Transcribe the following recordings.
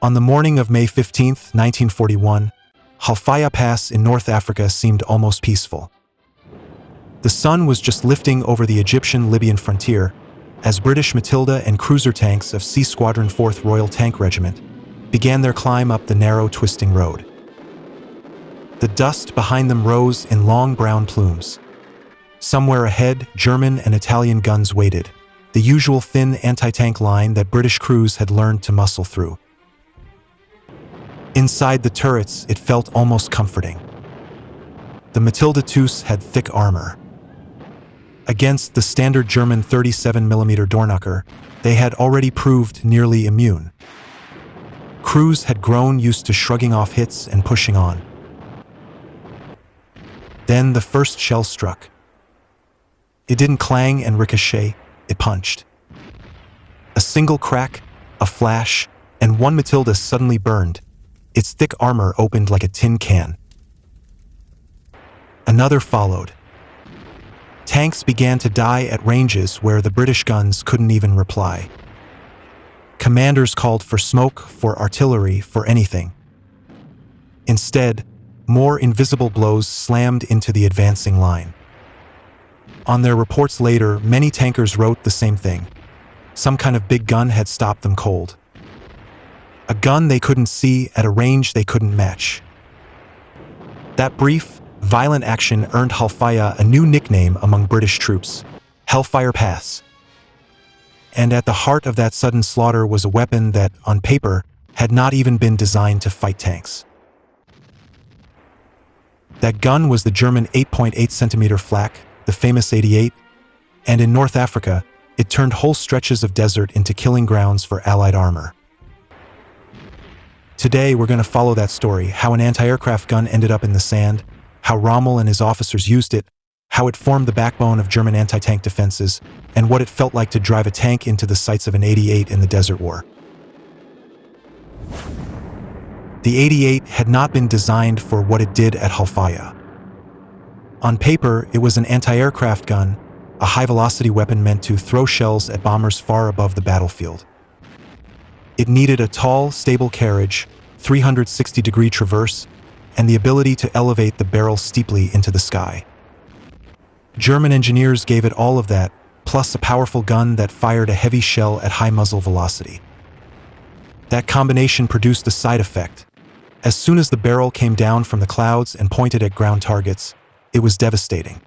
On the morning of May 15, 1941, Hellfire Pass in North Africa seemed almost peaceful. The sun was just lifting over the Egyptian-Libyan frontier as British Matilda and cruiser tanks of Sea Squadron 4th Royal Tank Regiment began their climb up the narrow, twisting road. The dust behind them rose in long brown plumes. Somewhere ahead, German and Italian guns waited, the usual thin anti-tank line that British crews had learned to muscle through. Inside the turrets, it felt almost comforting. The Matilda IIs had thick armor. Against the standard German 37mm doorknocker, they had already proved nearly immune. Crews had grown used to shrugging off hits and pushing on. Then the first shell struck. It didn't clang and ricochet, it punched. A single crack, a flash, and one Matilda suddenly burned. Its thick armor opened like a tin can. Another followed. Tanks began to die at ranges where the British guns couldn't even reply. Commanders called for smoke, for artillery, for anything. Instead, more invisible blows slammed into the advancing line. On their reports later, many tankers wrote the same thing. Some kind of big gun had stopped them cold. A gun they couldn't see at a range they couldn't match. That brief, violent action earned Hellfire a new nickname among British troops, Hellfire Pass. And at the heart of that sudden slaughter was a weapon that, on paper, had not even been designed to fight tanks. That gun was the German 8.8cm Flak, the famous 88, and in North Africa, it turned whole stretches of desert into killing grounds for Allied armor. Today, we're going to follow that story, how an anti-aircraft gun ended up in the sand, how Rommel and his officers used it, how it formed the backbone of German anti-tank defenses, and what it felt like to drive a tank into the sights of an 88 in the Desert War. The 88 had not been designed for what it did at Hellfire. On paper, it was an anti-aircraft gun, a high-velocity weapon meant to throw shells at bombers far above the battlefield. It needed a tall, stable carriage, 360-degree traverse, and the ability to elevate the barrel steeply into the sky. German engineers gave it all of that, plus a powerful gun that fired a heavy shell at high muzzle velocity. That combination produced a side effect. As soon as the barrel came down from the clouds and pointed at ground targets, it was devastating.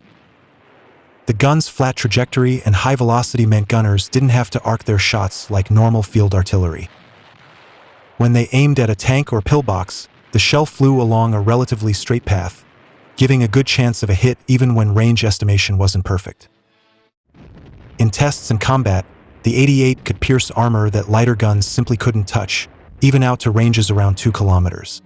The gun's flat trajectory and high velocity meant gunners didn't have to arc their shots like normal field artillery. When they aimed at a tank or pillbox, the shell flew along a relatively straight path, giving a good chance of a hit even when range estimation wasn't perfect. In tests and combat, the 88 could pierce armor that lighter guns simply couldn't touch, even out to ranges around 2 kilometers.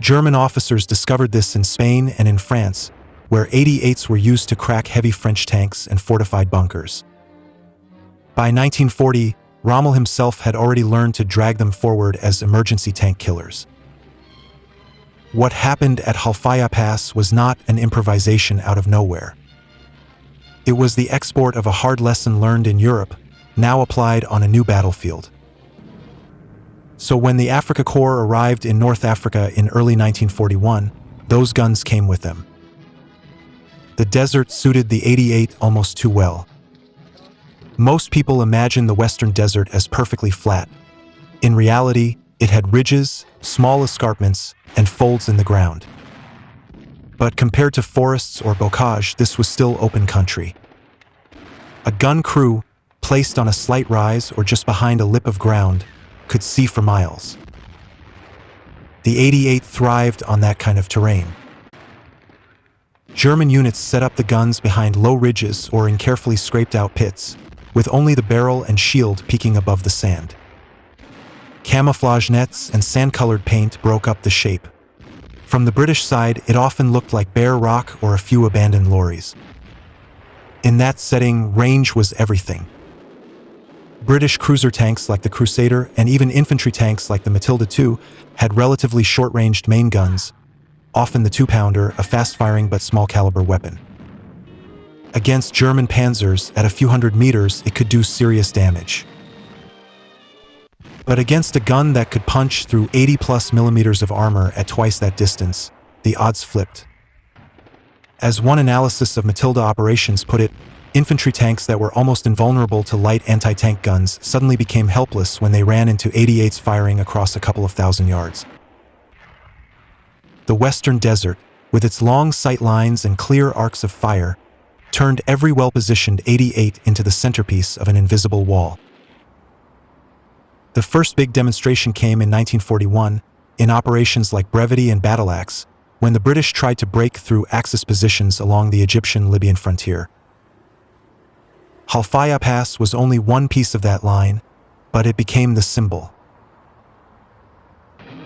German officers discovered this in Spain and in France, where 88s were used to crack heavy French tanks and fortified bunkers. By 1940, Rommel himself had already learned to drag them forward as emergency tank killers. What happened at Hellfire Pass was not an improvisation out of nowhere. It was the export of a hard lesson learned in Europe, now applied on a new battlefield. So when the Afrika Korps arrived in North Africa in early 1941, those guns came with them. The desert suited the 88 almost too well. Most people imagine the Western Desert as perfectly flat. In reality, it had ridges, small escarpments, and folds in the ground. But compared to forests or bocage, this was still open country. A gun crew, placed on a slight rise or just behind a lip of ground, could see for miles. The 88 thrived on that kind of terrain. German units set up the guns behind low ridges or in carefully scraped-out pits, with only the barrel and shield peeking above the sand. Camouflage nets and sand-colored paint broke up the shape. From the British side, it often looked like bare rock or a few abandoned lorries. In that setting, range was everything. British cruiser tanks like the Crusader and even infantry tanks like the Matilda II had relatively short-ranged main guns, often the 2-pounder, a fast-firing but small-caliber weapon. Against German panzers at a few hundred meters, it could do serious damage. But against a gun that could punch through 80+ millimeters of armor at twice that distance, the odds flipped. As one analysis of Matilda operations put it, infantry tanks that were almost invulnerable to light anti-tank guns suddenly became helpless when they ran into 88s firing across a couple of thousand yards. The western desert, with its long sight lines and clear arcs of fire, turned every well-positioned 88 into the centerpiece of an invisible wall. The first big demonstration came in 1941, in operations like Brevity and Battle Axe, when the British tried to break through Axis positions along the Egyptian-Libyan frontier. Hellfire Pass was only one piece of that line, but it became the symbol.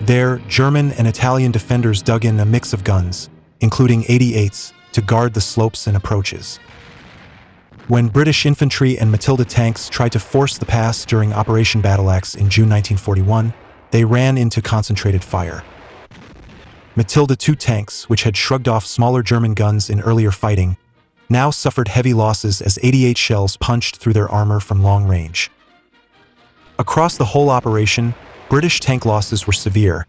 There, German and Italian defenders dug in a mix of guns, including 88s, to guard the slopes and approaches. When British infantry and Matilda tanks tried to force the pass during Operation Battle Axe in June 1941, they ran into concentrated fire. Matilda II tanks, which had shrugged off smaller German guns in earlier fighting, now suffered heavy losses as 88 shells punched through their armor from long range. Across the whole operation, British tank losses were severe,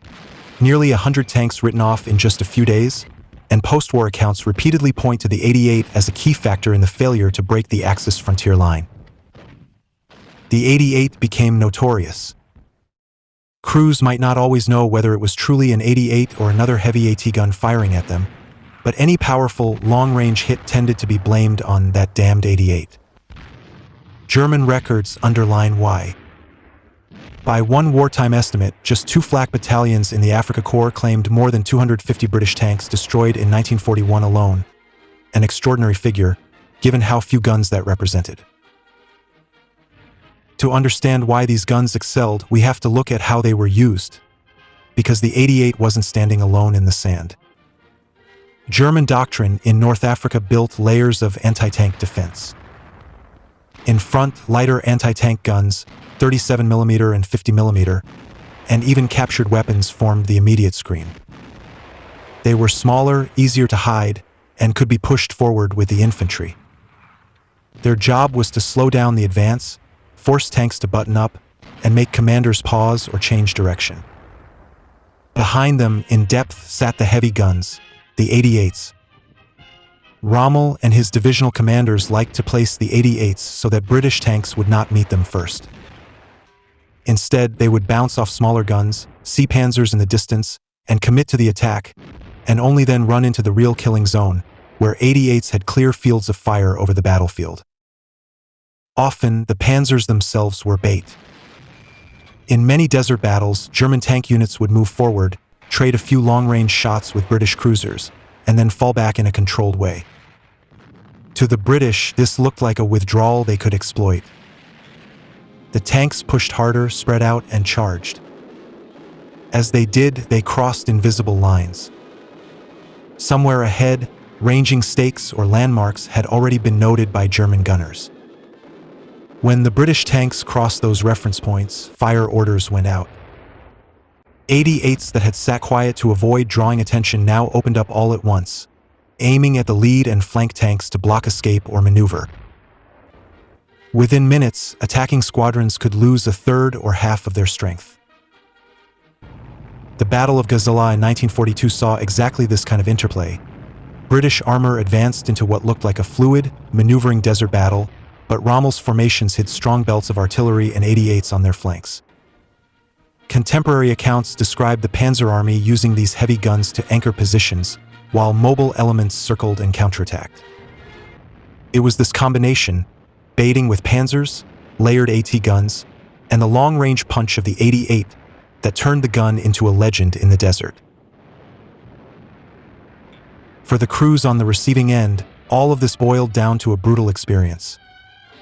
nearly 100 tanks written off in just a few days, and post-war accounts repeatedly point to the 88 as a key factor in the failure to break the Axis frontier line. The 88 became notorious. Crews might not always know whether it was truly an 88 or another heavy AT gun firing at them, but any powerful, long-range hit tended to be blamed on that damned 88. German records underline why. By one wartime estimate, just 2 Flak battalions in the Afrika Korps claimed more than 250 British tanks destroyed in 1941 alone, an extraordinary figure, given how few guns that represented. To understand why these guns excelled, we have to look at how they were used, because the 88 wasn't standing alone in the sand. German doctrine in North Africa built layers of anti-tank defense. In front, lighter anti-tank guns, 37mm and 50mm, and even captured weapons formed the immediate screen. They were smaller, easier to hide, and could be pushed forward with the infantry. Their job was to slow down the advance, force tanks to button up, and make commanders pause or change direction. Behind them, in depth, sat the heavy guns, the 88s. Rommel and his divisional commanders liked to place the 88s so that British tanks would not meet them first. Instead, they would bounce off smaller guns, see panzers in the distance, and commit to the attack, and only then run into the real killing zone, where 88s had clear fields of fire over the battlefield. Often, the panzers themselves were bait. In many desert battles, German tank units would move forward, trade a few long-range shots with British cruisers, and then fall back in a controlled way. To the British, this looked like a withdrawal they could exploit. The tanks pushed harder, spread out, and charged. As they did, they crossed invisible lines. Somewhere ahead, ranging stakes or landmarks had already been noted by German gunners. When the British tanks crossed those reference points, fire orders went out. 88s that had sat quiet to avoid drawing attention now opened up all at once, aiming at the lead and flank tanks to block escape or maneuver. Within minutes, attacking squadrons could lose a third or half of their strength. The Battle of Gazala in 1942 saw exactly this kind of interplay. British armor advanced into what looked like a fluid, maneuvering desert battle, but Rommel's formations hid strong belts of artillery and 88s on their flanks. Contemporary accounts describe the Panzer Army using these heavy guns to anchor positions, while mobile elements circled and counterattacked. It was this combination, baiting with panzers, layered AT guns, and the long-range punch of the 88 that turned the gun into a legend in the desert. For the crews on the receiving end, all of this boiled down to a brutal experience.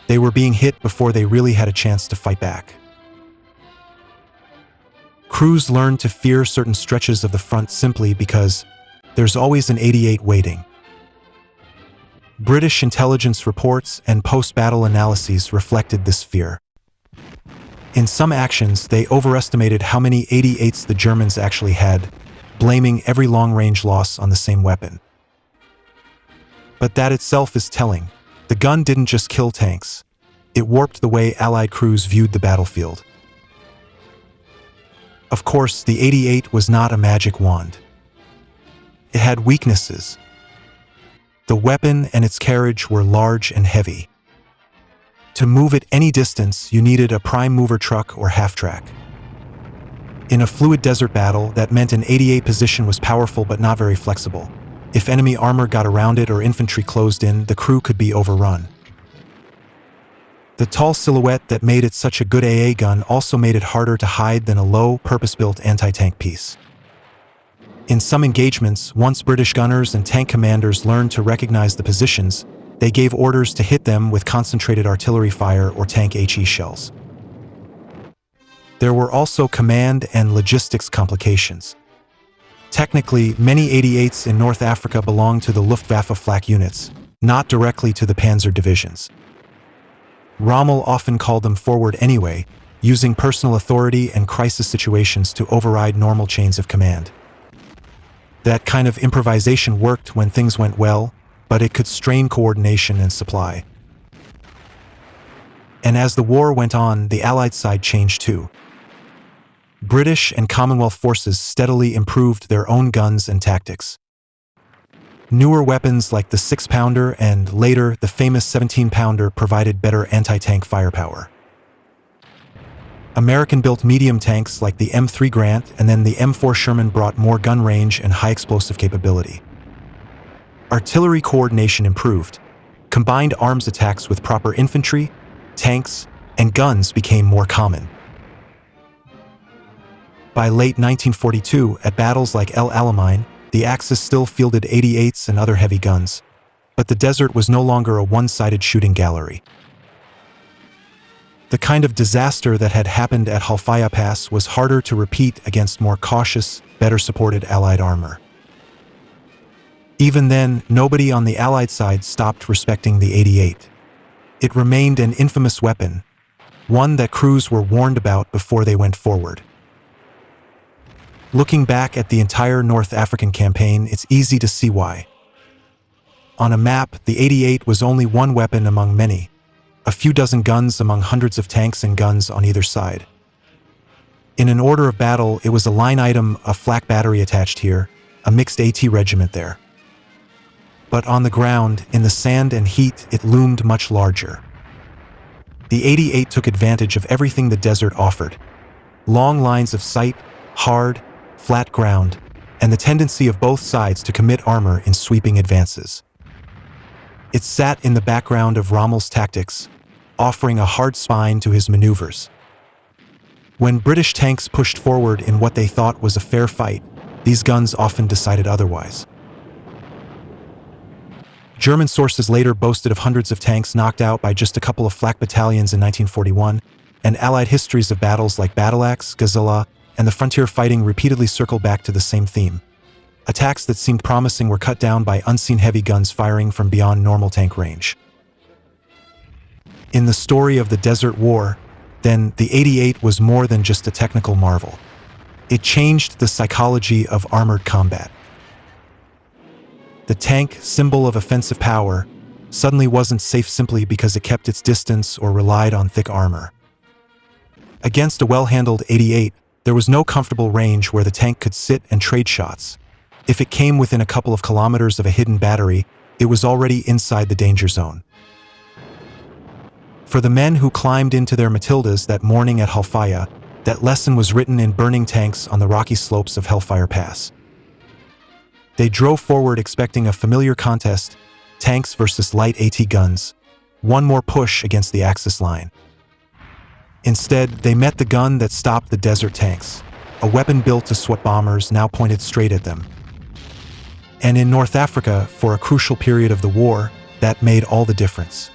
They were being hit before they really had a chance to fight back. Crews learned to fear certain stretches of the front simply because there's always an 88 waiting. British intelligence reports and post-battle analyses reflected this fear. In some actions, they overestimated how many 88s the Germans actually had, blaming every long-range loss on the same weapon. But that itself is telling. The gun didn't just kill tanks. It warped the way Allied crews viewed the battlefield. Of course, the 88 was not a magic wand. It had weaknesses. The weapon and its carriage were large and heavy. To move it any distance, you needed a prime mover truck or half-track. In a fluid desert battle, that meant an 88 position was powerful but not very flexible. If enemy armor got around it or infantry closed in, the crew could be overrun. The tall silhouette that made it such a good AA gun also made it harder to hide than a low, purpose-built anti-tank piece. In some engagements, once British gunners and tank commanders learned to recognize the positions, they gave orders to hit them with concentrated artillery fire or tank HE shells. There were also command and logistics complications. Technically, many 88s in North Africa belonged to the Luftwaffe Flak units, not directly to the panzer divisions. Rommel often called them forward anyway, using personal authority and crisis situations to override normal chains of command. That kind of improvisation worked when things went well, but it could strain coordination and supply. And as the war went on, the Allied side changed too. British and Commonwealth forces steadily improved their own guns and tactics. Newer weapons like the 6-pounder and, later, the famous 17-pounder provided better anti-tank firepower. American-built medium tanks like the M3 Grant and then the M4 Sherman brought more gun range and high explosive capability. Artillery coordination improved. Combined arms attacks with proper infantry, tanks, and guns became more common. By late 1942, at battles like El Alamein, the Axis still fielded 88s and other heavy guns, but the desert was no longer a one-sided shooting gallery. The kind of disaster that had happened at Hellfire Pass was harder to repeat against more cautious, better supported Allied armor. Even then, nobody on the Allied side stopped respecting the 88. It remained an infamous weapon, one that crews were warned about before they went forward. Looking back at the entire North African campaign, it's easy to see why. On a map, the 88 was only one weapon among many, a few dozen guns among hundreds of tanks and guns on either side. In an order of battle, it was a line item, a flak battery attached here, a mixed AT regiment there. But on the ground, in the sand and heat, it loomed much larger. The 88 took advantage of everything the desert offered. Long lines of sight, hard, flat ground, and the tendency of both sides to commit armor in sweeping advances. It sat in the background of Rommel's tactics, offering a hard spine to his maneuvers. When British tanks pushed forward in what they thought was a fair fight, these guns often decided otherwise. German sources later boasted of hundreds of tanks knocked out by just a couple of flak battalions in 1941, and Allied histories of battles like Battle Axe, Gazella, and the frontier fighting repeatedly circle back to the same theme. Attacks that seemed promising were cut down by unseen heavy guns firing from beyond normal tank range. In the story of the Desert War, then, the 88 was more than just a technical marvel. It changed the psychology of armored combat. The tank, symbol of offensive power, suddenly wasn't safe simply because it kept its distance or relied on thick armor. Against a well-handled 88, there was no comfortable range where the tank could sit and trade shots. If it came within a couple of kilometers of a hidden battery, it was already inside the danger zone. For the men who climbed into their Matildas that morning at Hellfire, that lesson was written in burning tanks on the rocky slopes of Hellfire Pass. They drove forward expecting a familiar contest, tanks versus light AT guns, one more push against the Axis line. Instead, they met the gun that stopped the desert tanks, a weapon built to swat bombers now pointed straight at them. And in North Africa, for a crucial period of the war, that made all the difference.